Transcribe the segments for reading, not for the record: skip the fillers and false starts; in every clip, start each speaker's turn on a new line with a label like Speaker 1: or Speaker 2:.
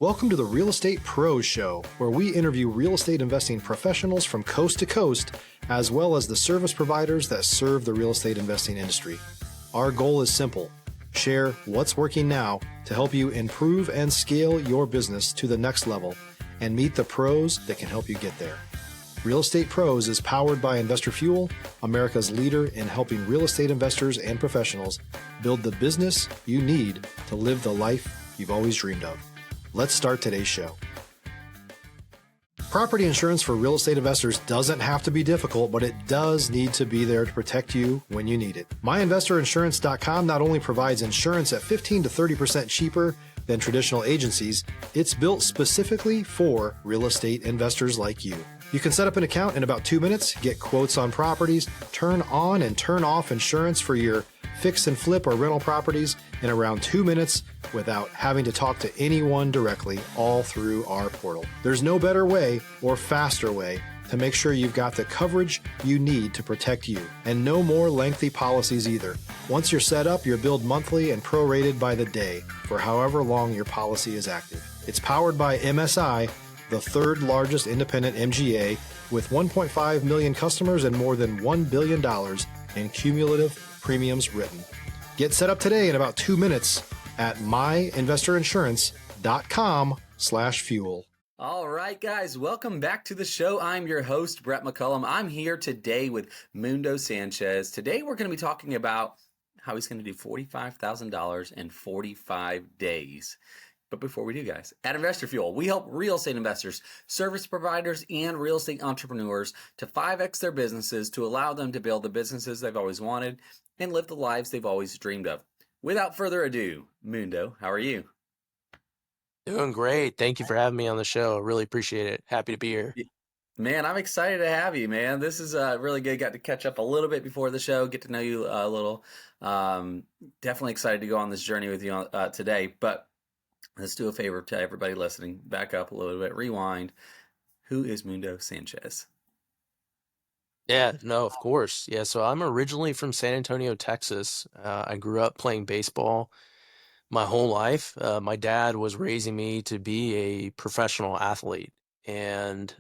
Speaker 1: Welcome to the Real Estate Pros Show, where we interview real estate investing professionals from coast to coast, as well as the service providers that serve the real estate investing industry. Our goal is simple: share what's working now to help you improve and scale your business to the next level and meet the pros that can help you get there. Real Estate Pros is powered by Investor Fuel, America's leader in helping real estate investors and professionals build the business you need to live the life you've always dreamed of. Let's start today's show. Property insurance for real estate investors doesn't have to be difficult, but it does need to be there to protect you when you need it. MyInvestorInsurance.com not only provides insurance at 15 to 30% cheaper than traditional agencies, it's built specifically for real estate investors like you. You can set up an account in about 2 minutes, get quotes on properties, turn on and turn off insurance for your fix and flip or rental properties in around 2 minutes without having to talk to anyone directly, all through our portal. There's no better way or faster way to make sure you've got the coverage you need to protect you, and no more lengthy policies either. Once you're set up, you're billed monthly and prorated by the day for however long your policy is active. It's powered by MSI, the third largest independent MGA, with 1.5 million customers and more than $1 billion in cumulative premiums written. Get set up today in about 2 minutes at myinvestorinsurance.com/fuel.
Speaker 2: All right, guys, welcome back to the show. I'm your host, Brett McCollum. I'm here today with Mundo Sanchez. Today, we're going to be talking about how he's going to do $45,000 in 45 days. But before we do, guys, at Investor Fuel, we help real estate investors, service providers, and real estate entrepreneurs to 5X their businesses to allow them to build the businesses they've always wanted and live the lives they've always dreamed of. Without further ado, Mundo, how are you?
Speaker 3: Doing great. Thank you for having me on the show. Really appreciate it. Happy to be here.
Speaker 2: Man, I'm excited to have you, man. This is really good. Got to catch up a little bit before the show, get to know you a little. Definitely excited to go on this journey with you today. But let's do a favor to everybody listening. Back up a little bit, rewind. Who is Mundo Sanchez?
Speaker 3: Yeah, no, of course. Yeah, so I'm originally from San Antonio, Texas. I grew up playing baseball my whole life. My dad was raising me to be a professional athlete. And,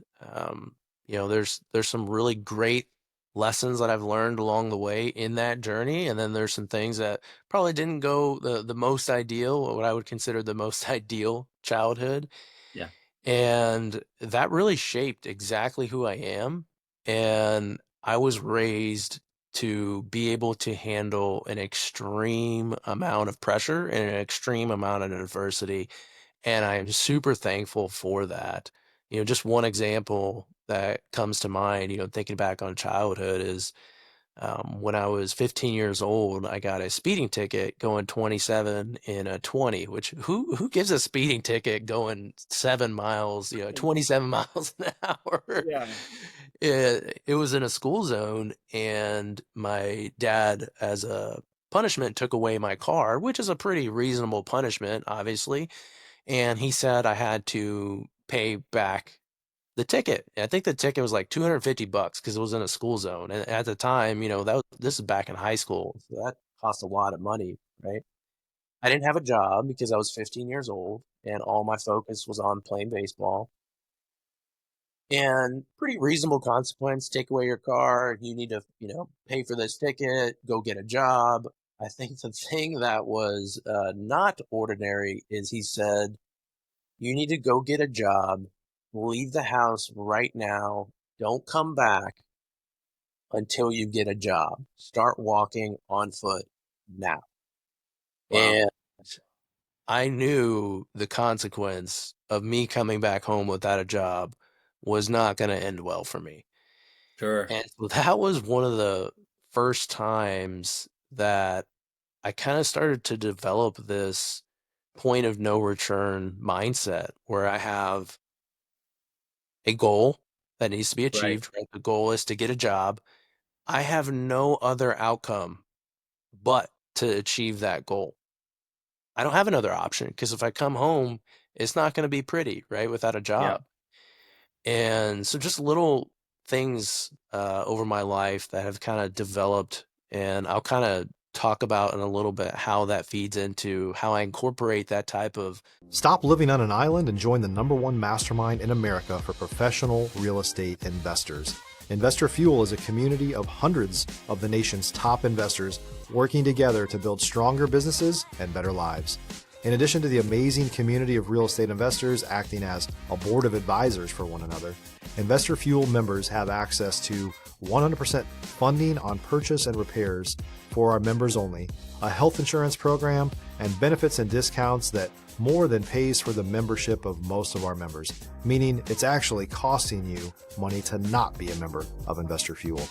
Speaker 3: there's some really great lessons that I've learned along the way in that journey. And then there's some things that probably didn't go the most ideal, what I would consider the most ideal childhood.
Speaker 2: Yeah.
Speaker 3: And that really shaped exactly who I am. And I was raised to be able to handle an extreme amount of pressure and an extreme amount of adversity. And I am super thankful for that. Just one example that comes to mind, thinking back on childhood is when I was 15 years old, I got a speeding ticket going 27 in a 20, which who gives a speeding ticket going 7 miles, 27 miles an hour?
Speaker 2: Yeah.
Speaker 3: It was in a school zone, and my dad, as a punishment, took away my car, which is a pretty reasonable punishment, obviously. And he said I had to pay back the ticket. I think the ticket was like $250 because it was in a school zone. And at the time, this is back in high school. So that cost a lot of money, right? I didn't have a job because I was 15 years old and all my focus was on playing baseball. And pretty reasonable consequence, take away your car, you need to, pay for this ticket, go get a job. I think the thing that was not ordinary is he said, you need to go get a job, leave the house right now, don't come back until you get a job. Start walking on foot now.
Speaker 2: Wow.
Speaker 3: And I knew the consequence of me coming back home without a job was not going to end well for me.
Speaker 2: Sure.
Speaker 3: And so that was one of the first times that I kind of started to develop this point of no return mindset where I have a goal that needs to be achieved. Right? The goal is to get a job. I have no other outcome but to achieve that goal. I don't have another option because if I come home, it's not going to be pretty, right? Without a job. Yeah. And so just little things over my life that have kind of developed, and I'll kind of talk about in a little bit how that feeds into how I incorporate that type of.
Speaker 1: Stop living on an island and join the #1 mastermind in America for professional real estate investors. Investor Fuel is a community of hundreds of the nation's top investors working together to build stronger businesses and better lives. In addition to the amazing community of real estate investors acting as a board of advisors for one another, Investor Fuel members have access to 100% funding on purchase and repairs for our members only, a health insurance program, and benefits and discounts that more than pays for the membership of most of our members, meaning it's actually costing you money to not be a member of Investor Fuel.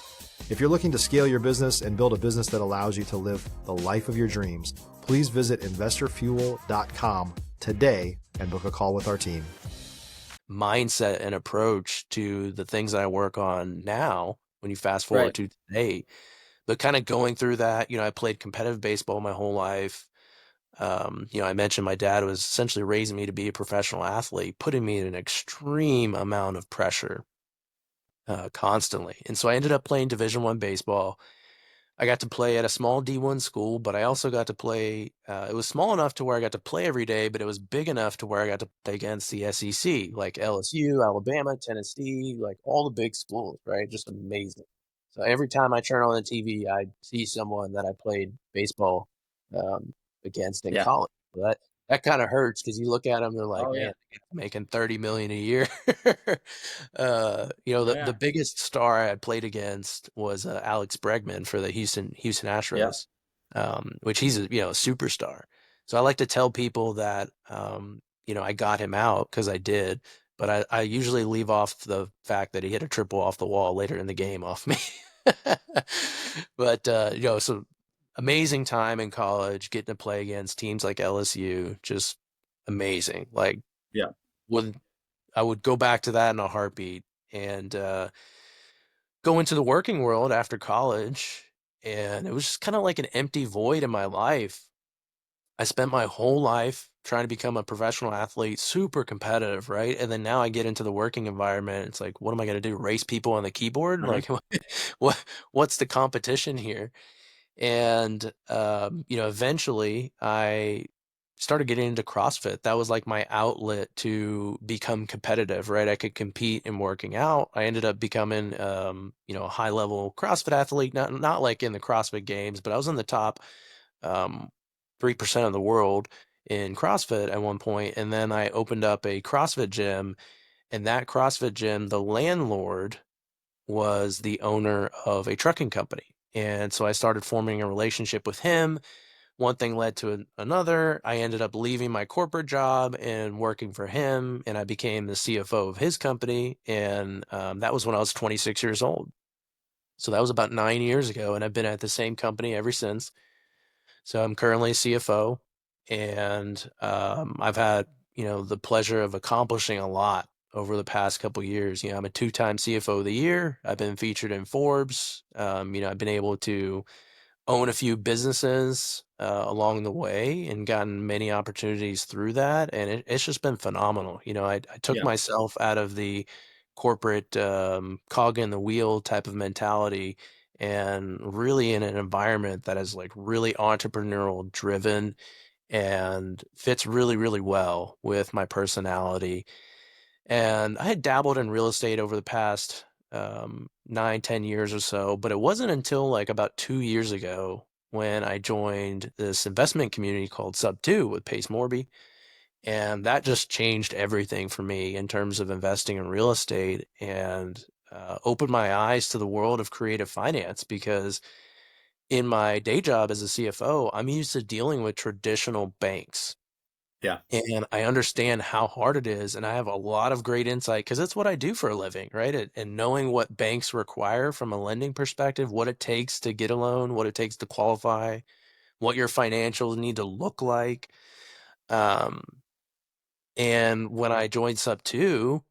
Speaker 1: If you're looking to scale your business and build a business that allows you to live the life of your dreams, please visit investorfuel.com today and book a call with our team.
Speaker 3: Mindset and approach to the things that I work on now, when you fast forward to today, but kind of going through that, I played competitive baseball my whole life. I mentioned my dad was essentially raising me to be a professional athlete, putting me in an extreme amount of pressure constantly. And so I ended up playing Division I baseball. I got to play at a small D1 school, but I also got to play, it was small enough to where I got to play every day, but it was big enough to where I got to play against the SEC, like LSU, Alabama, Tennessee, like all the big schools, right? Just amazing. So every time I turn on the TV, I see someone that I played baseball against in college. So that kind of hurts because you look at them, they're like, man, making $30 million a year. The biggest star I had played against was Alex Bregman for the Houston Astros, which he's a superstar. So I like to tell people that I got him out because I did, but I usually leave off the fact that he hit a triple off the wall later in the game off me. But so amazing time in college, getting to play against teams like LSU, just amazing. Like, I would go back to that in a heartbeat and go into the working world after college. And it was just kind of like an empty void in my life. I spent my whole life trying to become a professional athlete, super competitive, right? And then now I get into the working environment. It's like, what am I going to do? Race people on the keyboard? Like, what's the competition here? And eventually I started getting into CrossFit. That was like my outlet to become competitive, right? I could compete in working out. I ended up becoming a high level CrossFit athlete, not like in the CrossFit games, but I was in the top 3% of the world in CrossFit at one point. And then I opened up a CrossFit gym, and that CrossFit gym, the landlord was the owner of a trucking company. And so I started forming a relationship with him. One thing led to another. I ended up leaving my corporate job and working for him, and I became the CFO of his company. And that was when I was 26 years old. So that was about 9 years ago, and I've been at the same company ever since. So I'm currently CFO, and I've had the pleasure of accomplishing a lot over the past couple of years. I'm a 2-time CFO of the year. I've been featured in Forbes. I've been able to own a few businesses along the way and gotten many opportunities through that. And it's just been phenomenal. I took myself out of the corporate cog in the wheel type of mentality and really in an environment that is like really entrepreneurial driven and fits really, really well with my personality. And I had dabbled in real estate over the past 9, 10 years or so, but it wasn't until like about 2 years ago when I joined this investment community called Sub 2 with Pace Morby. And that just changed everything for me in terms of investing in real estate and opened my eyes to the world of creative finance because in my day job as a CFO, I'm used to dealing with traditional banks.
Speaker 2: Yeah.
Speaker 3: And I understand how hard it is. And I have a lot of great insight because it's what I do for a living, right? And knowing what banks require from a lending perspective, what it takes to get a loan, what it takes to qualify, what your financials need to look like. And when I joined Sub 2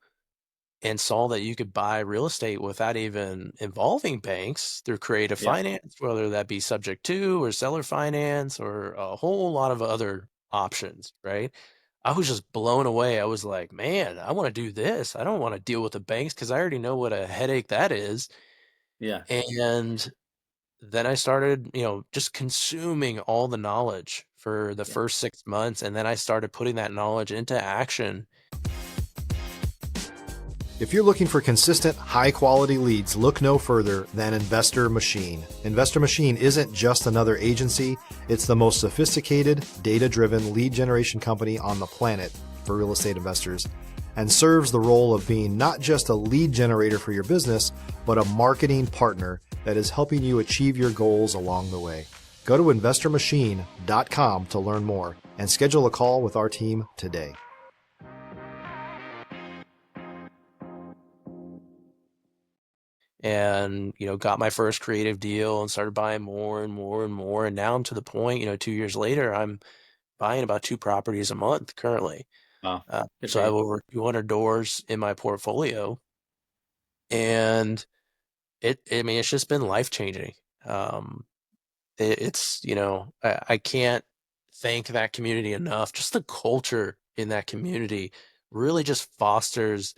Speaker 3: and saw that you could buy real estate without even involving banks through creative finance, whether that be subject to or seller finance or a whole lot of other options, right? I was just blown away. I was like, man, I want to do this. I don't want to deal with the banks because I already know what a headache that is.
Speaker 2: Yeah.
Speaker 3: And then I started, just consuming all the knowledge for the
Speaker 2: Yeah.
Speaker 3: first 6 months, and then I started putting that knowledge into action.
Speaker 1: If you're looking for consistent, high-quality leads, look no further than Investor Machine. Investor Machine isn't just another agency, it's the most sophisticated, data-driven lead generation company on the planet for real estate investors, and serves the role of being not just a lead generator for your business, but a marketing partner that is helping you achieve your goals along the way. Go to investormachine.com to learn more and schedule a call with our team today.
Speaker 3: And got my first creative deal and started buying more and more and more, and now I'm to the point, 2 years later, I'm buying about 2 properties a month currently.
Speaker 2: Wow. Good
Speaker 3: So
Speaker 2: for
Speaker 3: I have
Speaker 2: you.
Speaker 3: over 200 doors in my portfolio, and I mean, it's just been life changing. um it's I can't thank that community enough. Just the culture in that community really just fosters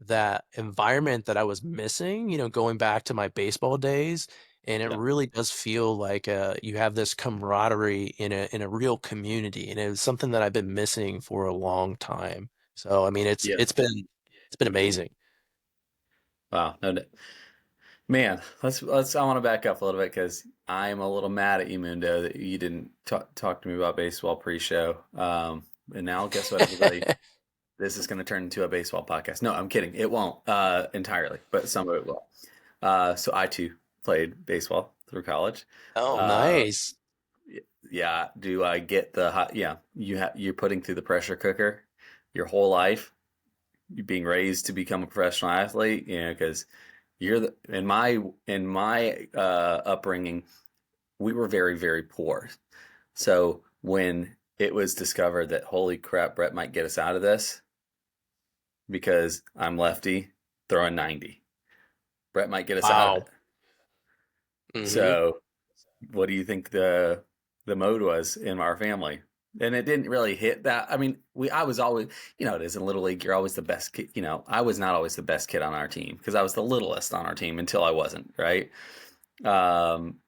Speaker 3: that environment that I was missing, going back to my baseball days. And it
Speaker 2: Yeah.
Speaker 3: really does feel like you have this camaraderie in a real community, and it was something that I've been missing for a long time. So I mean, it's
Speaker 2: Yeah.
Speaker 3: it's been amazing.
Speaker 2: Wow. No, man, let's. I want to back up a little bit because I'm a little mad at you, Mundo, that you didn't talk to me about baseball pre-show. And now guess what, everybody? This is going to turn into a baseball podcast. No, I'm kidding. It won't entirely, but some of it will. So I too played baseball through college.
Speaker 3: Oh,
Speaker 2: Uh,
Speaker 3: nice.
Speaker 2: yeah. Do I get the hot? Yeah. You're putting through the pressure cooker your whole life. You're being raised to become a professional athlete. Because in my upbringing, we were very, very poor. So when it was discovered that holy crap, Brett might get us out of this because I'm lefty throwing 90. Brett might get us out of it.
Speaker 3: Wow. Hmm.
Speaker 2: So what do you think the mode was in our family? And it didn't really hit that. I mean, I was always, it is in Little League, you're always the best kid. I was not always the best kid on our team because I was the littlest on our team until I wasn't, right? Um,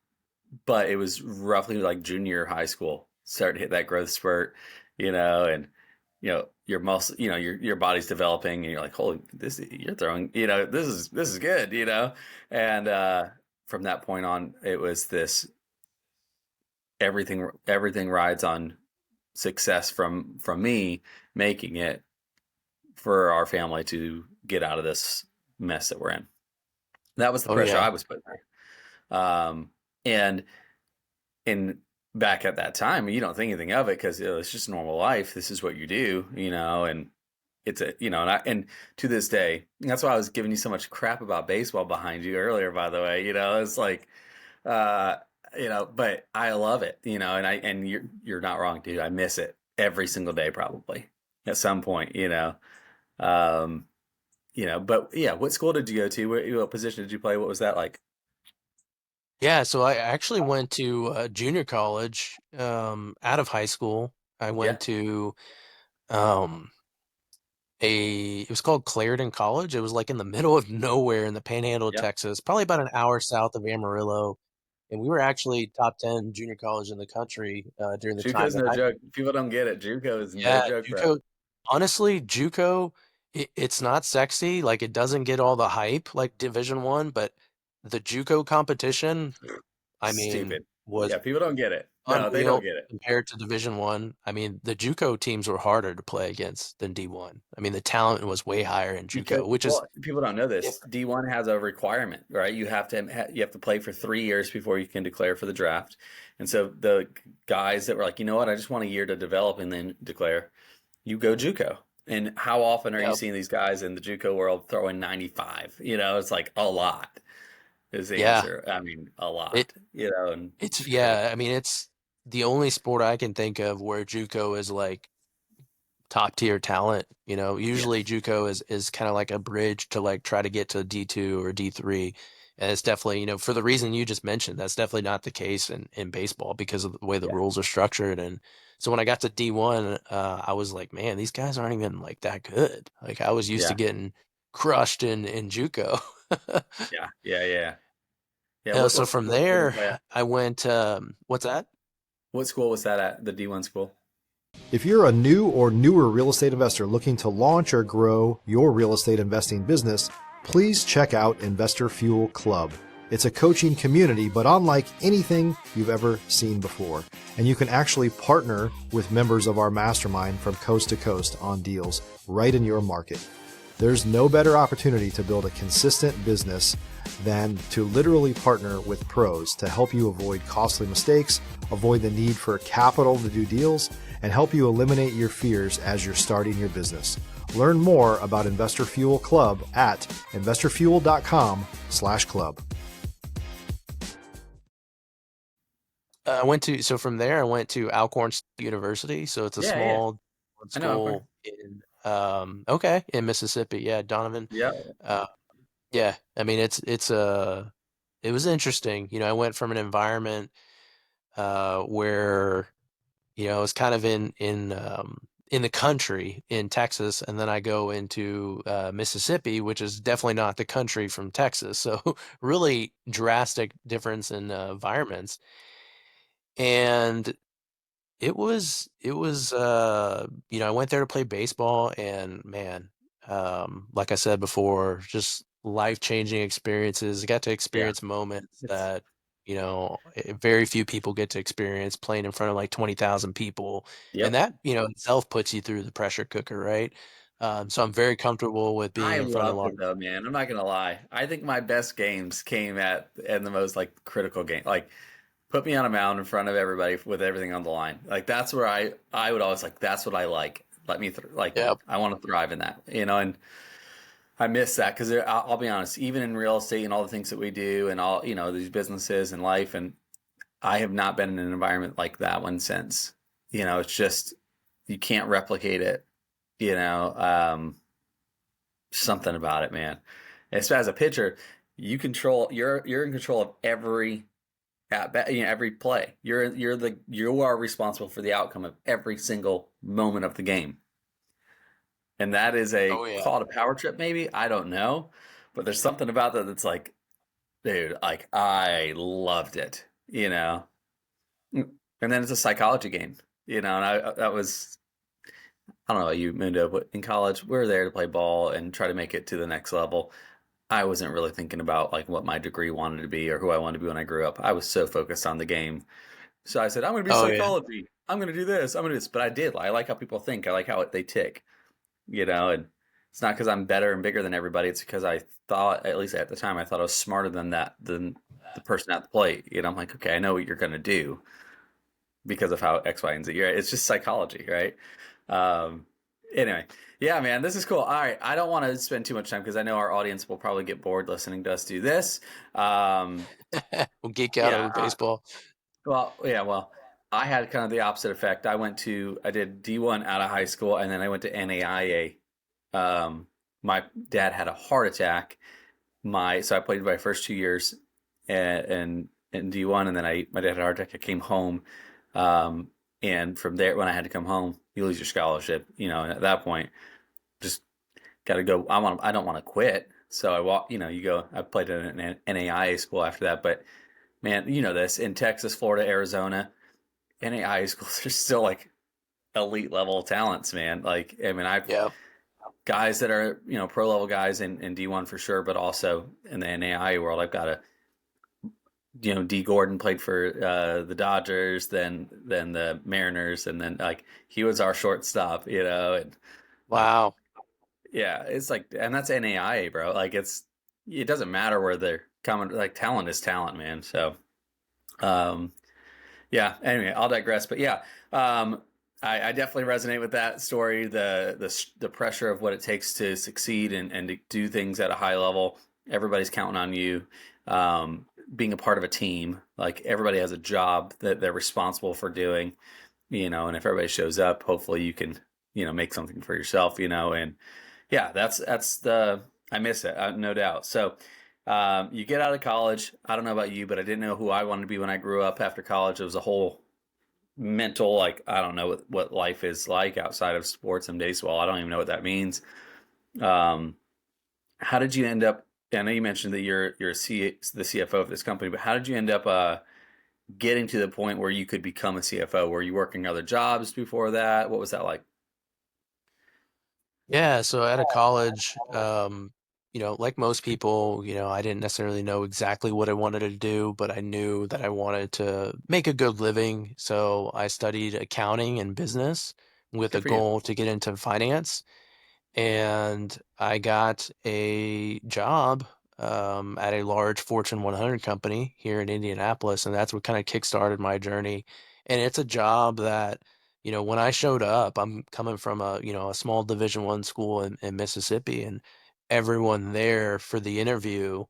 Speaker 2: but it was roughly like junior high school, start to hit that growth spurt, and your muscle, your body's developing, and you're like, holy, you're throwing, this is good, and from that point on, it was this everything rides on success from me making it for our family to get out of this mess that we're in. That was the
Speaker 3: Oh
Speaker 2: pressure
Speaker 3: yeah.
Speaker 2: I was putting there. And in back at that time, you don't think anything of it because it's just normal life. This is what you do, and it's and to this day, that's why I was giving you so much crap about baseball behind you earlier, by the way. It's like, uh, but I love it, and you're not wrong, dude. I miss it every single day, probably at some point, um, but yeah, what school did you go to? What position did you play? What was that like?
Speaker 3: Yeah, so I actually went to junior college out of high school. I
Speaker 2: Yeah.
Speaker 3: went to um, it was called Clarendon College. It was like in the middle of nowhere in the panhandle of
Speaker 2: Yeah.
Speaker 3: Texas, probably about an hour south of Amarillo. And we were actually top 10 junior college in the country during the time
Speaker 2: JUCO's
Speaker 3: that
Speaker 2: no
Speaker 3: I,
Speaker 2: joke. People don't get it. JUCO is no
Speaker 3: yeah,
Speaker 2: joke, Brett.
Speaker 3: JUCO, honestly, JUCO, it's not sexy. Like it doesn't get all the hype like Division One, but the JUCO competition, I mean,
Speaker 2: Stupid.
Speaker 3: was
Speaker 2: Yeah, people don't get it. No, they don't
Speaker 3: unreal
Speaker 2: get it.
Speaker 3: compared to Division One. I mean, the JUCO teams were harder to play against than D1. I mean, the talent was way higher in
Speaker 2: Because
Speaker 3: JUCO, which is
Speaker 2: well, people don't know this.
Speaker 3: different.
Speaker 2: D1 has a requirement, right? You have to play for 3 years before you can declare for the draft. And so the guys that were like, you know what, I just want a year to develop and then declare, you go JUCO. And how often are you
Speaker 3: Yep.
Speaker 2: seeing these guys in the JUCO world throwing 95? It's like a lot is the
Speaker 3: Yeah.
Speaker 2: answer. I mean, a
Speaker 3: It
Speaker 2: lot, and
Speaker 3: it's
Speaker 2: it's great.
Speaker 3: yeah, I mean, it's the only sport I can think of where JUCO is like top tier talent.
Speaker 2: Yeah.
Speaker 3: Usually JUCO is kind of like a bridge to like try to get to D2 or D3. And it's definitely, for the reason you just mentioned, that's definitely not the case in baseball because of the way the
Speaker 2: Yeah.
Speaker 3: rules are structured. And so when I got to D1, I was like, man, these guys aren't even like that good. Like I was used to
Speaker 2: Yeah.
Speaker 3: getting crushed in JUCO.
Speaker 2: Yeah. Yeah. Yeah. Yeah.
Speaker 3: So from
Speaker 2: What school did you
Speaker 3: there,
Speaker 2: play at?
Speaker 3: I went, what's that?
Speaker 2: What school was that at? The D1 school?
Speaker 1: If you're a new or newer real estate investor looking to launch or grow your real estate investing business, please check out Investor Fuel Club. It's a coaching community, but unlike anything you've ever seen before. And you can actually partner with members of our mastermind from coast to coast on deals right in your market. There's no better opportunity to build a consistent business than to literally partner with pros to help you avoid costly mistakes, avoid the need for capital to do deals, and help you eliminate your fears as you're starting your business. Learn more about Investor Fuel Club at investorfuel.com/club.
Speaker 3: So from there, I went to Alcorn State University. So it's a
Speaker 2: Yeah, yeah.
Speaker 3: small
Speaker 2: I know. Alcorn.
Speaker 3: school okay, in Mississippi. Yeah, Donovan.
Speaker 2: Yeah.
Speaker 3: Uh, yeah, I mean, it was interesting. I went from an environment, where, I was kind of in the country in Texas, and then I go into Mississippi, which is definitely not the country from Texas. So really drastic difference in environments. And I went there to play baseball, and man, like I said before, just life-changing experiences. I got to
Speaker 2: Yeah.
Speaker 3: experience moments
Speaker 2: It's,
Speaker 3: that, very few people get to experience, playing in front of like 20,000 people. And
Speaker 2: yep.
Speaker 3: that, itself puts you through the pressure cooker, right? So I'm very comfortable with being
Speaker 2: I
Speaker 3: in front of
Speaker 2: loved
Speaker 3: large.
Speaker 2: it though, man. I'm not gonna lie. I think my best games came at in the most like critical game. Like put me on a mound in front of everybody with everything on the line. Like that's where I would always like that's what I like. Let me like
Speaker 3: Yeah.
Speaker 2: I want to thrive in that, and I miss that because I'll be honest, even in real estate and all the things that we do and all these businesses and life, and I have not been in an environment like that one since. It's just you can't replicate it. You know, something about it, man. As a pitcher, you're in control of every at bat, every play. You are responsible for the outcome of every single moment of the game. And that is a
Speaker 3: Oh yeah.
Speaker 2: call to power trip, maybe. I don't know. But there's something about that that's like, dude, like I loved it, And then it's a psychology game, and that was I don't know about you, Mundo, but in college, we were there to play ball and try to make it to the next level. I wasn't really thinking about like what my degree wanted to be or who I wanted to be when I grew up. I was so focused on the game. So I said, I'm going to be
Speaker 3: Oh yeah.
Speaker 2: psychology. I'm going to do this. I'm going to do this. But I did. I like how people think. I like how they tick, and it's not because I'm better and bigger than everybody. It's because I thought, at least at the time, I thought I was smarter than the person at the plate. I'm like, okay, I know what you're going to do because of how X, Y, and Z. Right? It's just psychology, right? Um, anyway, yeah, man, this is cool. All right, I don't want to spend too much time because I know our audience will probably get bored listening to us do this. Um,
Speaker 3: We'll geek out
Speaker 2: yeah,
Speaker 3: over baseball.
Speaker 2: well, I had kind of the opposite effect. I did D1 out of high school, and then I went to NAIA. My dad had a heart attack. So I played my first 2 years in D1, and then my dad had a heart attack. I came home, and from there, when I had to come home, you lose your scholarship, and at that point, just got to go. I don't want to quit. So I walk, you go. I played at an NAIA school after that, but man, this in Texas, Florida, Arizona, NAIA schools are still like elite level talents, man. Like, I mean, I've
Speaker 3: Yeah.
Speaker 2: guys that are pro level guys in D1 for sure, but also in the NAIA world, I've got a D Gordon played for the Dodgers, then the Mariners, and then like he was our shortstop, and like
Speaker 3: Wow.
Speaker 2: yeah, it's like, and that's NAIA, bro. Like it doesn't matter where they're coming. Like talent is talent, man. So, um, yeah. Anyway, I'll digress. But yeah, I definitely resonate with that story. The pressure of what it takes to succeed and to do things at a high level. Everybody's counting on you. Being a part of a team, like everybody has a job that they're responsible for doing, and if everybody shows up, hopefully you can, make something for yourself, and yeah, I miss it, no doubt. So, you get out of college. I don't know about you, but I didn't know who I wanted to be when I grew up after college. It was a whole mental, like, I don't know what life is like outside of sports and baseball. I don't even know what that means. Um, how did you end up I know you mentioned that you're the CFO of this company, but how did you end up getting to the point where you could become a CFO? Were you working other jobs before that? What was that like?
Speaker 3: Yeah, so out of college, like most people, I didn't necessarily know exactly what I wanted to do, but I knew that I wanted to make a good living. So I studied accounting and business with
Speaker 2: Good
Speaker 3: a
Speaker 2: for you.
Speaker 3: goal to get into finance. And I got a job at a large Fortune 100 company here in Indianapolis, and that's what kind of kickstarted my journey. And it's a job that, when I showed up, I'm coming from a small Division 1 school in Mississippi, and everyone there for the interview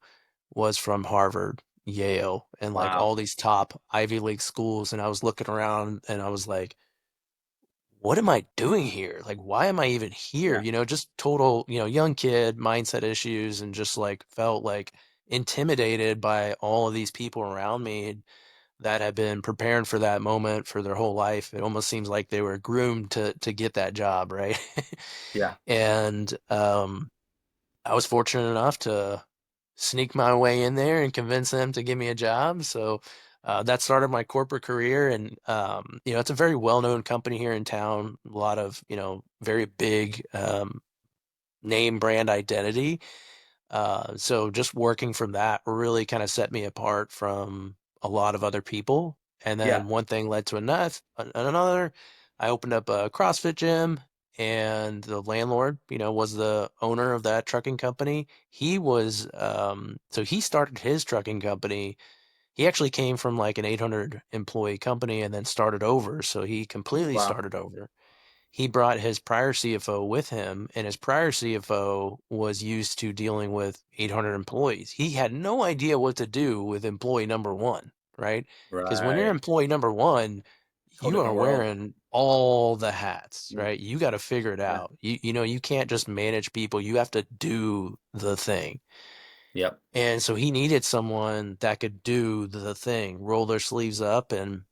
Speaker 3: was from Harvard, Yale, and like
Speaker 2: Wow.
Speaker 3: all these top Ivy League schools. And I was looking around and I was like, what am I doing here? Like, why am I even here?
Speaker 2: Yeah.
Speaker 3: Just total, young kid mindset issues and just like felt like intimidated by all of these people around me that had been preparing for that moment for their whole life. It almost seems like they were groomed to get that job, right?
Speaker 2: Yeah.
Speaker 3: And I was fortunate enough to sneak my way in there and convince them to give me a job. So that started my corporate career. And, it's a very well-known company here in town, a lot of, very big name brand identity. So just working from that really kind of set me apart from a lot of other people. And
Speaker 2: Yeah.
Speaker 3: then one thing led to another. I opened up a CrossFit gym, and the landlord, was the owner of that trucking company. So he started his trucking company. He actually came from like an 800 employee company and then started over. So he completely
Speaker 2: Wow.
Speaker 3: started over. He brought his prior CFO with him, and his prior CFO was used to dealing with 800 employees. He had no idea what to do with employee number one, right? Because when you're
Speaker 2: Right.
Speaker 3: employee number one,
Speaker 2: Whole
Speaker 3: you are
Speaker 2: different world.
Speaker 3: wearing all the hats,
Speaker 2: Yeah.
Speaker 3: right? You got to figure it
Speaker 2: Yeah.
Speaker 3: out. You can't just manage people. You have to do the thing.
Speaker 2: Yep.
Speaker 3: And so he needed someone that could do the thing, roll their sleeves up, and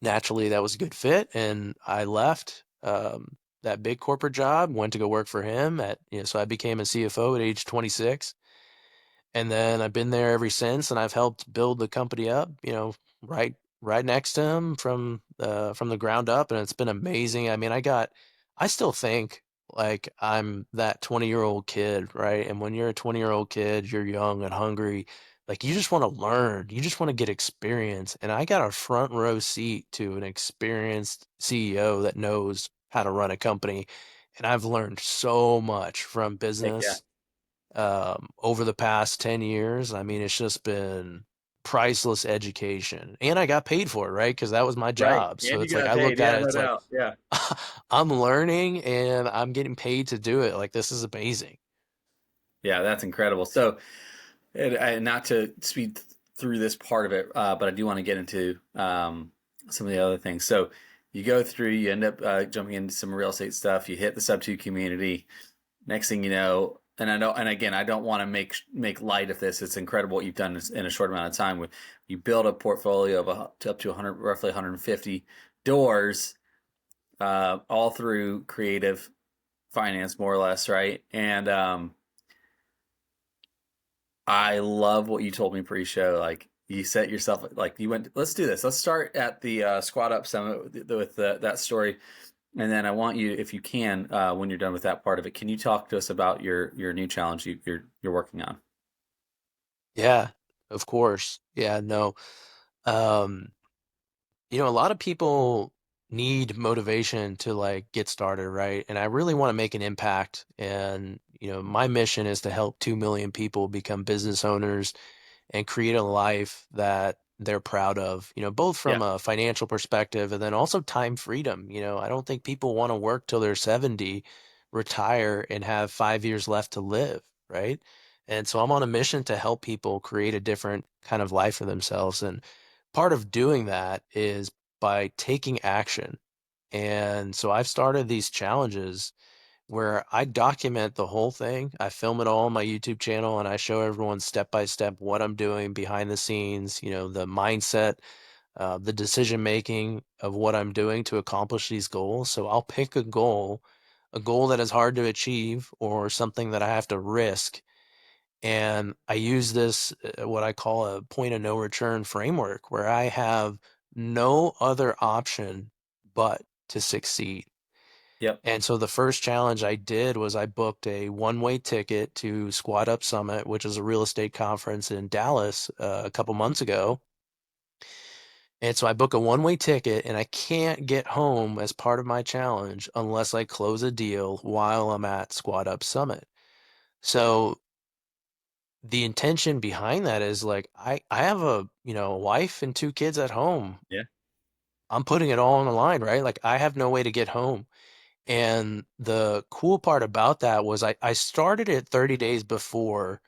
Speaker 3: naturally that was a good fit. And I left that big corporate job, went to go work for him so I became a CFO at age 26. And then I've been there ever since, and I've helped build the company up, right right next to him from the ground up, and it's been amazing. I mean, I still think like I'm that 20-year-old kid, right? And when you're a 20-year-old kid, you're young and hungry. Like you just want to learn, you just want to get experience. And I got a front row seat to an experienced CEO that knows how to run a company. And I've learned so much from
Speaker 2: Heck yeah.
Speaker 3: business over the past 10 years. I mean, it's just been priceless education. And I got paid for it, right? Because that was my
Speaker 2: Right.
Speaker 3: job. So
Speaker 2: And you
Speaker 3: it's like
Speaker 2: got
Speaker 3: I
Speaker 2: paid.
Speaker 3: looked at
Speaker 2: Yeah,
Speaker 3: it,
Speaker 2: no
Speaker 3: it's like
Speaker 2: doubt. Yeah.
Speaker 3: I'm learning and I'm getting paid to do it. Like this is amazing.
Speaker 2: Yeah, that's incredible. So, not to speed through this part of it, but I do want to get into some of the other things. So, you go through, you end up jumping into some real estate stuff. You hit the sub two community. Next thing you know, and I don't, and again, I don't want to make light of this. It's incredible what you've done in a short amount of time. With you build a portfolio of up to 100, roughly 150 doors, all through creative finance, more or less, right? And I love what you told me pre-show. Like you set yourself, like you went. Let's do this. Let's start at the Squat Up Summit with that story, and then I want you, if you can, when you're done with that part of it, can you talk to us about your new challenge you're working on?
Speaker 3: Yeah, of course. Yeah, no. Um, a lot of people need motivation to like get started, right? And I really want to make an impact. And, my mission is to help 2 million people become business owners and create a life that they're proud of, both
Speaker 2: Yeah,
Speaker 3: from a financial perspective and then also time freedom. I don't think people want to work till they're 70, retire, and have 5 years left to live, right? And so I'm on a mission to help people create a different kind of life for themselves. And part of doing that is by taking action. And so I've started these challenges where I document the whole thing. I film it all on my YouTube channel and I show everyone step by step what I'm doing behind the scenes, the mindset, the decision making of what I'm doing to accomplish these goals. So I'll pick a goal that is hard to achieve or something that I have to risk. And I use this, what I call a point of no return framework, where I have no other option but to succeed.
Speaker 2: Yep.
Speaker 3: And so the first challenge I did was I booked a one-way ticket to Squad Up Summit, which is a real estate conference in Dallas a couple months ago. And so I book a one-way ticket and I can't get home as part of my challenge unless I close a deal while I'm at Squad Up Summit. So the intention behind that is like I have a wife and two kids at home.
Speaker 2: Yeah.
Speaker 3: I'm putting it all on the line, right? Like I have no way to get home. And the cool part about that was I started it 30 days before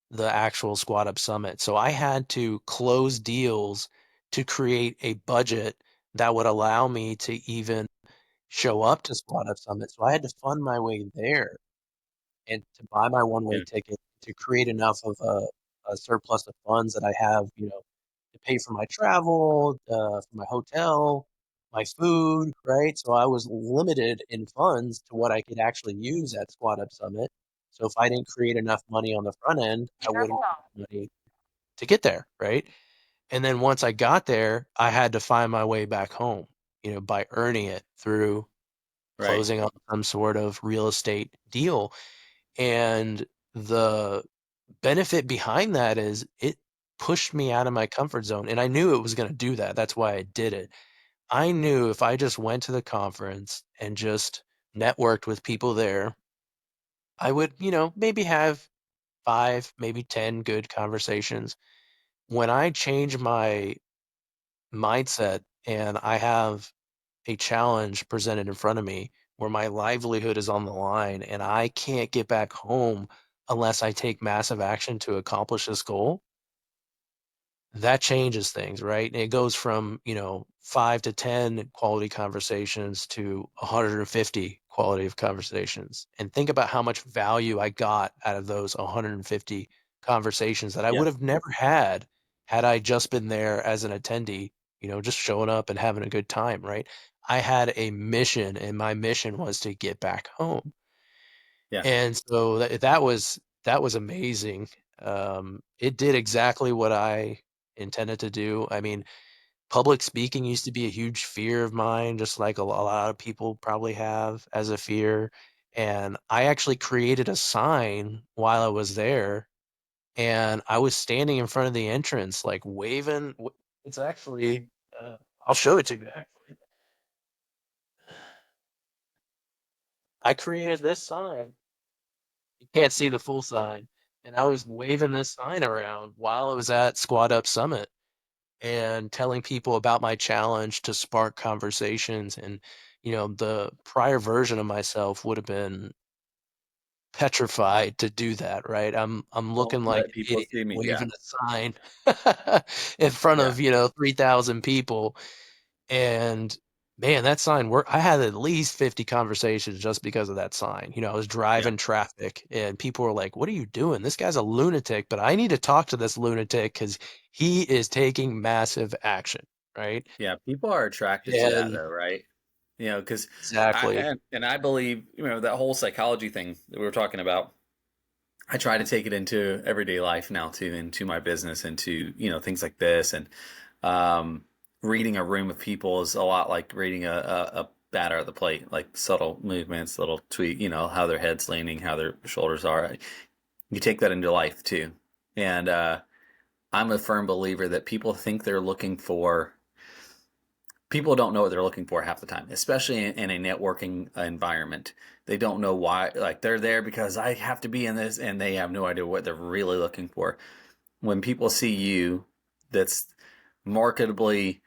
Speaker 3: the actual Squad Up Summit. So I had to close deals to create a budget that would allow me to even show up to Squad Up Summit. So I had to fund my way there and to buy my one-way
Speaker 2: Yeah.
Speaker 3: ticket to create enough of a surplus of funds that I have, to pay for my travel, for my hotel, my food, right? So I was limited in funds to what I could actually use at Squad Up Summit. So if I didn't create enough money on the front end, I wouldn't have money to get there, right? And then once I got there, I had to find my way back home, by earning it through
Speaker 2: Right.
Speaker 3: closing on some sort of real estate deal. And the benefit behind that is it pushed me out of my comfort zone. And I knew it was going to do that. That's why I did it. I knew if I just went to the conference and just networked with people there, I would, maybe have 5, maybe 10 good conversations. When I change my mindset and I have a challenge presented in front of me where my livelihood is on the line and I can't get back home unless I take massive action to accomplish this goal, that changes things, right? And it goes from, 5 to 10 quality conversations to 150 quality of conversations. And think about how much value I got out of those 150 conversations that I
Speaker 2: Yeah.
Speaker 3: would have never had I just been there as an attendee, just showing up and having a good time, right? I had a mission and my mission was to get back home.
Speaker 2: Yeah.
Speaker 3: And so that was amazing. It did exactly what I intended to do. I mean, public speaking used to be a huge fear of mine, just like a lot of people probably have as a fear. And I actually created a sign while I was there, and I was standing in front of the entrance, like waving. It's actually, I'll show it to you. Actually, I created this sign. You can't see the full sign. And I was waving this sign around while I was at Squad Up Summit and telling people about my challenge to spark conversations. And, the prior version of myself would have been petrified to do that, right? I'm
Speaker 2: Don't
Speaker 3: looking like
Speaker 2: let
Speaker 3: an
Speaker 2: people
Speaker 3: idiot
Speaker 2: see me. Yeah.
Speaker 3: waving a sign in front
Speaker 2: Yeah.
Speaker 3: of, 3,000 people. And man, that sign worked. I had at least 50 conversations just because of that sign. I was
Speaker 2: Yeah.
Speaker 3: driving traffic and people were like, "What are you doing? This guy's a lunatic, but I need to talk to this lunatic because he is taking massive action." Right.
Speaker 2: Yeah. People are attracted to that
Speaker 3: And
Speaker 2: though, right? Because I
Speaker 3: exactly.
Speaker 2: and I believe, that whole psychology thing that we were talking about, I try to take it into everyday life now too, into my business, into, things like this. And um, reading a room of people is a lot like reading a batter at the plate, like subtle movements, little tweak, how their head's leaning, how their shoulders are. You take that into life too. And I'm a firm believer that people don't know what they're looking for half the time, especially in a networking environment. They don't know why, like they're there because I have to be in this, and they have no idea what they're really looking for. When people see you, that's marketably,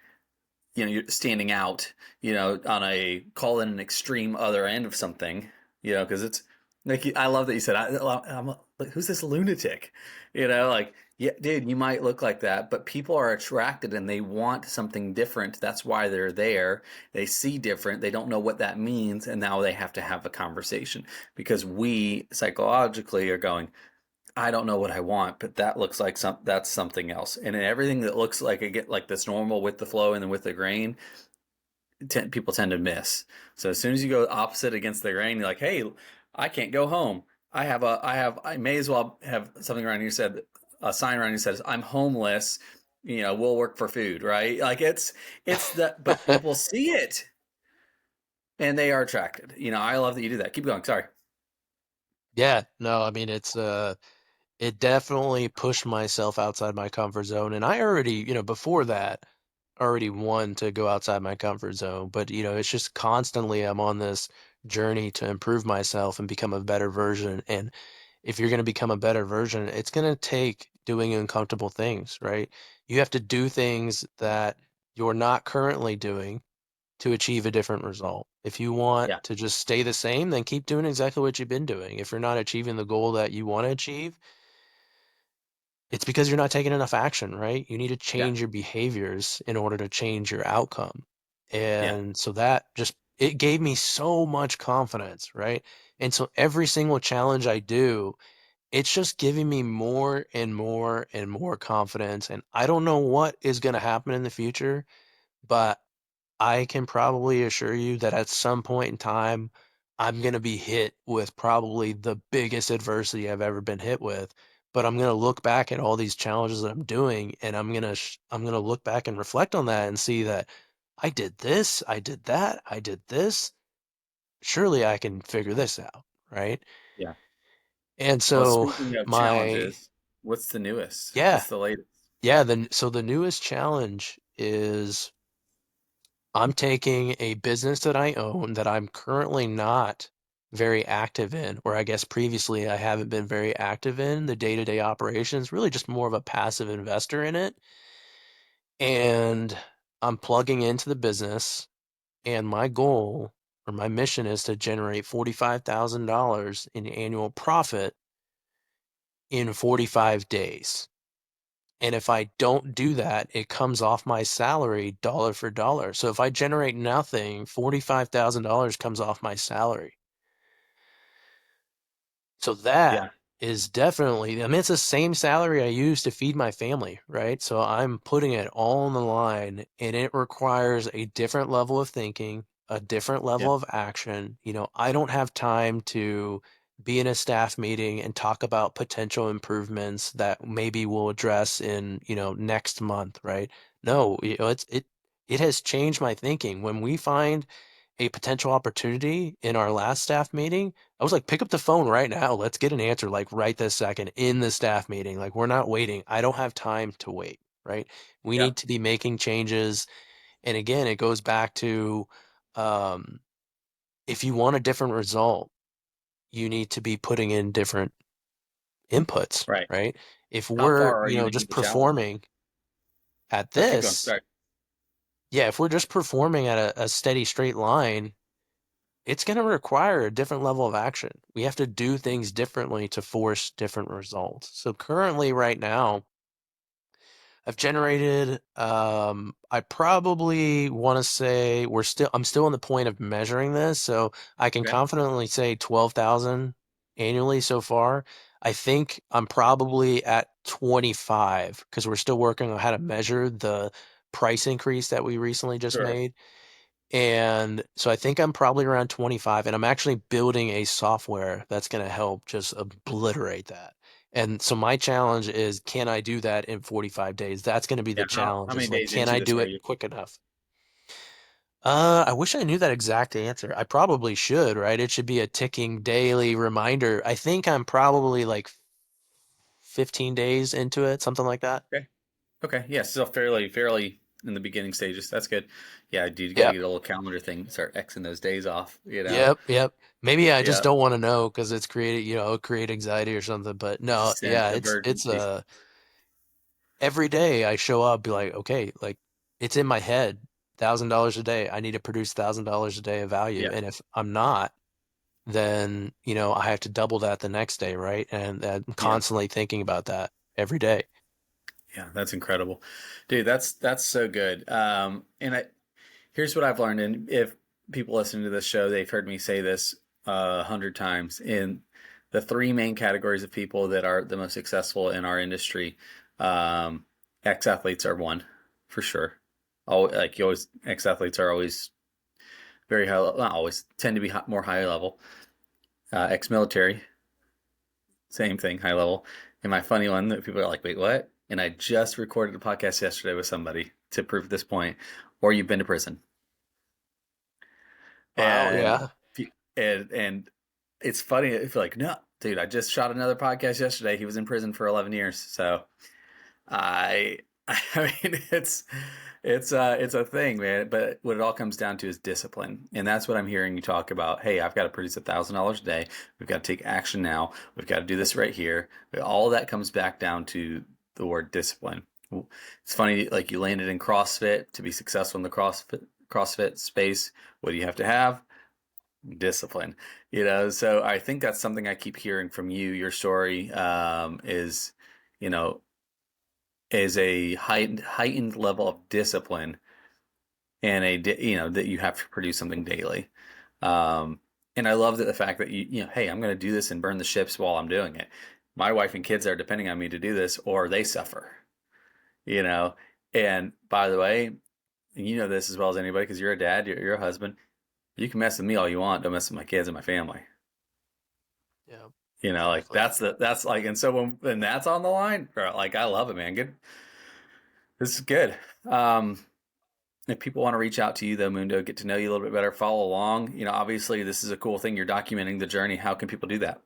Speaker 2: you're standing out, on a call in an extreme other end of something, because it's like, I love that you said, I'm like, who's this lunatic? Like, yeah, dude, you might look like that, but people are attracted and they want something different. That's why they're there. They see different. They don't know what that means. And now they have to have a conversation because we psychologically are going, I don't know what I want, but that looks like that's something else. And everything that looks like it get like this normal with the flow and then with the grain, people tend to miss. So as soon as you go opposite against the grain, you're like, hey, I can't go home. I may as well have something around here said a sign around here says I'm homeless. We'll work for food, right? Like but people see it and they are attracted. I love that you do that. Keep going. Sorry.
Speaker 3: Yeah, no, I mean it definitely pushed myself outside my comfort zone. And I already, before that, already wanted to go outside my comfort zone. But, it's just constantly I'm on this journey to improve myself and become a better version. And if you're going to become a better version, it's going to take doing uncomfortable things, right? You have to do things that you're not currently doing to achieve a different result. If you want
Speaker 2: Yeah.
Speaker 3: to just stay the same, then keep doing exactly what you've been doing. If you're not achieving the goal that you want to achieve, it's because you're not taking enough action, right? You need to
Speaker 2: Yeah.
Speaker 3: change your behaviors in order to change your outcome.
Speaker 2: Yeah.
Speaker 3: And so that just, it gave me so much confidence, right? And so every single challenge I do, it's just giving me more and more and more confidence. And I don't know what is going to happen in the future, but I can probably assure you that at some point in time, I'm going to be hit with probably the biggest adversity I've ever been hit with. But I'm going to look back at all these challenges that I'm doing, and I'm going to look back and reflect on that and see that I did this, I did that, I did this. Surely I can figure this out, right?
Speaker 2: Yeah.
Speaker 3: And
Speaker 2: Well,
Speaker 3: so
Speaker 2: speaking of
Speaker 3: my
Speaker 2: challenges, what's the newest?
Speaker 3: yeah,
Speaker 2: What's the latest?
Speaker 3: yeah, so the newest challenge is I'm taking a business that I own that I'm currently not very active in, or I guess previously I haven't been very active in the day-to-day operations, really just more of a passive investor in it. And I'm plugging into the business, and my goal or my mission is to generate $45,000 in annual profit in 45 days. And if I don't do that, it comes off my salary dollar for dollar. So if I generate nothing, $45,000 comes off my salary. So that
Speaker 2: Yeah.
Speaker 3: is definitely, I mean, it's the same salary I use to feed my family, right? So I'm putting it all on the line, and it requires a different level of thinking, a different
Speaker 2: Yeah.
Speaker 3: level of action. I don't have time to be in a staff meeting and talk about potential improvements that maybe we'll address in, next month, right? No, it has changed my thinking. When we find a potential opportunity in our last staff meeting, I was like, pick up the phone right now. Let's get an answer like right this second in the staff meeting. Like, we're not waiting. I don't have time to wait, right? We
Speaker 2: Yeah.
Speaker 3: need to be making changes. And again, it goes back to um, if you want a different result, you need to be putting in different inputs,
Speaker 2: Right.
Speaker 3: right? If
Speaker 2: How
Speaker 3: we're,
Speaker 2: far are you into
Speaker 3: just
Speaker 2: the challenge?
Speaker 3: performing at
Speaker 2: Oh, keep going.
Speaker 3: this,
Speaker 2: Sorry.
Speaker 3: yeah, if we're just performing at a steady straight line, it's going to require a different level of action. We have to do things differently to force different results. So currently, right now, I've generated, I probably want to say I'm still on the point of measuring this. So I can
Speaker 2: Okay.
Speaker 3: confidently say 12,000 annually so far. I think I'm probably at 25 because we're still working on how to measure the price increase that we recently just
Speaker 2: Sure.
Speaker 3: made. And so I think I'm probably around 25, and I'm actually building a software that's going to help just obliterate that. And so my challenge is, can I do that in 45 days? That's going to be
Speaker 2: Yeah.
Speaker 3: the
Speaker 2: How
Speaker 3: challenge
Speaker 2: many
Speaker 3: is like,
Speaker 2: days
Speaker 3: can
Speaker 2: into
Speaker 3: I
Speaker 2: this
Speaker 3: do
Speaker 2: are
Speaker 3: it
Speaker 2: you?
Speaker 3: quick enough? I wish I knew that exact answer. I probably should, right? It should be a ticking daily reminder. I think I'm probably like 15 days into it, something like that.
Speaker 2: Okay. Okay. Yeah. Still fairly in the beginning stages. That's good. Yeah. Dude, you got to
Speaker 3: Yep.
Speaker 2: get a little calendar thing. Start Xing those days off.
Speaker 3: Yep, yep. Maybe I just
Speaker 2: Yeah.
Speaker 3: don't want to know because it's create anxiety or something. But no,
Speaker 2: Sense
Speaker 3: yeah,
Speaker 2: of
Speaker 3: it's
Speaker 2: urgency.
Speaker 3: every day I show up, be like, okay, like it's in my head, $1,000 a day. I need to produce $1,000 a day of value.
Speaker 2: Yeah.
Speaker 3: And if I'm not, then I have to double that the next day, right? And I'm
Speaker 2: Yeah.
Speaker 3: constantly thinking about that every day.
Speaker 2: Yeah. That's incredible. Dude, that's so good. Here's what I've learned. And if people listening to this show, they've heard me say this 100 times. In the three main categories of people that are the most successful in our industry, um, ex-athletes are one for sure. Like you always, ex-athletes are always very high, not always, tend to be more high level. Ex-military, Same thing, high level. And my funny one that people are like, wait, what? And I just recorded a podcast yesterday with somebody to prove this point. Or you've been to prison.
Speaker 3: Wow.
Speaker 2: And
Speaker 3: Yeah.
Speaker 2: and it's funny if you're like, no, dude, I just shot another podcast yesterday. He was in prison for 11 years. So I I mean it's a thing, man. But what it all comes down to is discipline. And that's what I'm hearing you talk about. Hey, I've got to produce $1,000 a day. We've got to take action now. We've got to do this right here. But all of that comes back down to the word discipline. It's funny, like you landed in CrossFit to be successful in the CrossFit space. What do you have to have? Discipline. So I think that's something I keep hearing from you. Your story is, you know, is a heightened level of discipline, and that you have to produce something daily. And I love that the fact that hey, I'm going to do this and burn the ships while I'm doing it. My wife and kids are depending on me to do this, or they suffer. And by the way, you know this as well as anybody because you're a dad, you're a husband. You can mess with me all you want. Don't mess with my kids and my family.
Speaker 3: Yeah.
Speaker 2: Like that's like, and so when that's on the line, like I love it, man. Good. This is good. If people want to reach out to you though, Mundo, get to know you a little bit better, follow along, obviously this is a cool thing. You're documenting the journey. How can people do that?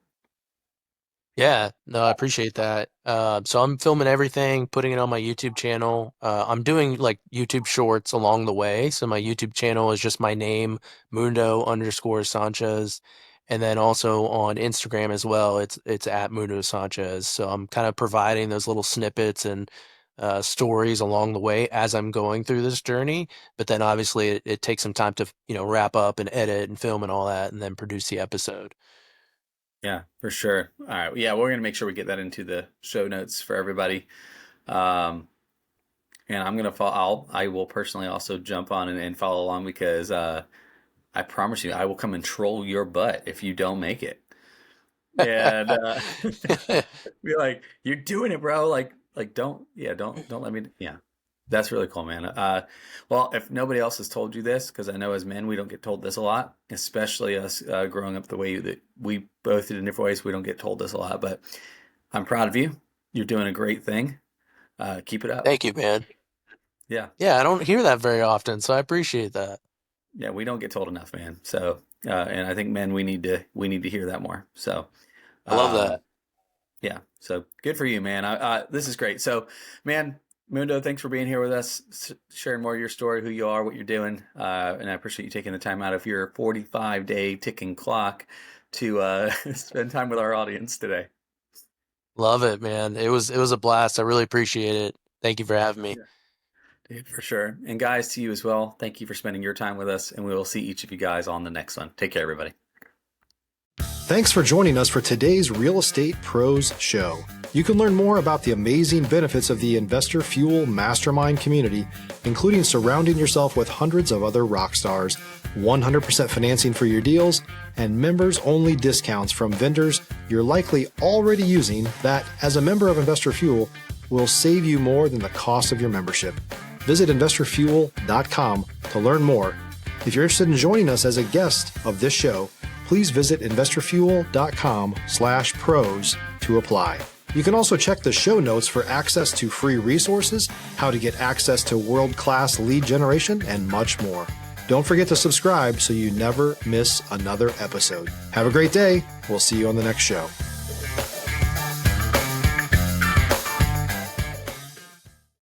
Speaker 3: Yeah, no, I appreciate that. So I'm filming everything, putting it on my YouTube channel. I'm doing like YouTube shorts along the way. So my YouTube channel is just my name, Mundo_Sanchez. And then also on Instagram as well, it's at Mundo Sanchez. So I'm kind of providing those little snippets and stories along the way as I'm going through this journey. But then obviously it takes some time to, wrap up and edit and film and all that and then produce the episode.
Speaker 2: Yeah, for sure. All right. Yeah, we're going to make sure we get that into the show notes for everybody. And I'm going to I will personally also jump on and follow along because I promise you, I will come and troll your butt if you don't make it. And be like, you're doing it, bro. Like don't let me. Yeah. That's really cool, man. Well, if nobody else has told you this, because I know as men, we don't get told this a lot, especially us growing up the way that we both did in different ways. We don't get told this a lot, but I'm proud of you. You're doing a great thing. Keep it up.
Speaker 3: Thank you, man.
Speaker 2: Yeah.
Speaker 3: Yeah, I don't hear that very often, so I appreciate that.
Speaker 2: Yeah, we don't get told enough, man. So, and I think men, we need to hear that more. So,
Speaker 3: I love that.
Speaker 2: Yeah. So good for you, man. This is great. So, man, Mundo, thanks for being here with us, sharing more of your story, who you are, what you're doing. And I appreciate you taking the time out of your 45-day ticking clock to spend time with our audience today.
Speaker 3: Love it, man. It was a blast. I really appreciate it. Thank you for having me.
Speaker 2: Yeah. Dude, for sure. And guys, to you as well. Thank you for spending your time with us. And we will see each of you guys on the next one. Take care, everybody.
Speaker 1: Thanks for joining us for today's Real Estate Pros Show. You can learn more about the amazing benefits of the Investor Fuel Mastermind community, including surrounding yourself with hundreds of other rock stars, 100% financing for your deals, and members-only discounts from vendors you're likely already using that, as a member of Investor Fuel, will save you more than the cost of your membership. Visit investorfuel.com to learn more. If you're interested in joining us as a guest of this show, please visit investorfuel.com/pros to apply. You can also check the show notes for access to free resources, how to get access to world-class lead generation, and much more. Don't forget to subscribe so you never miss another episode. Have a great day. We'll see you on the next show.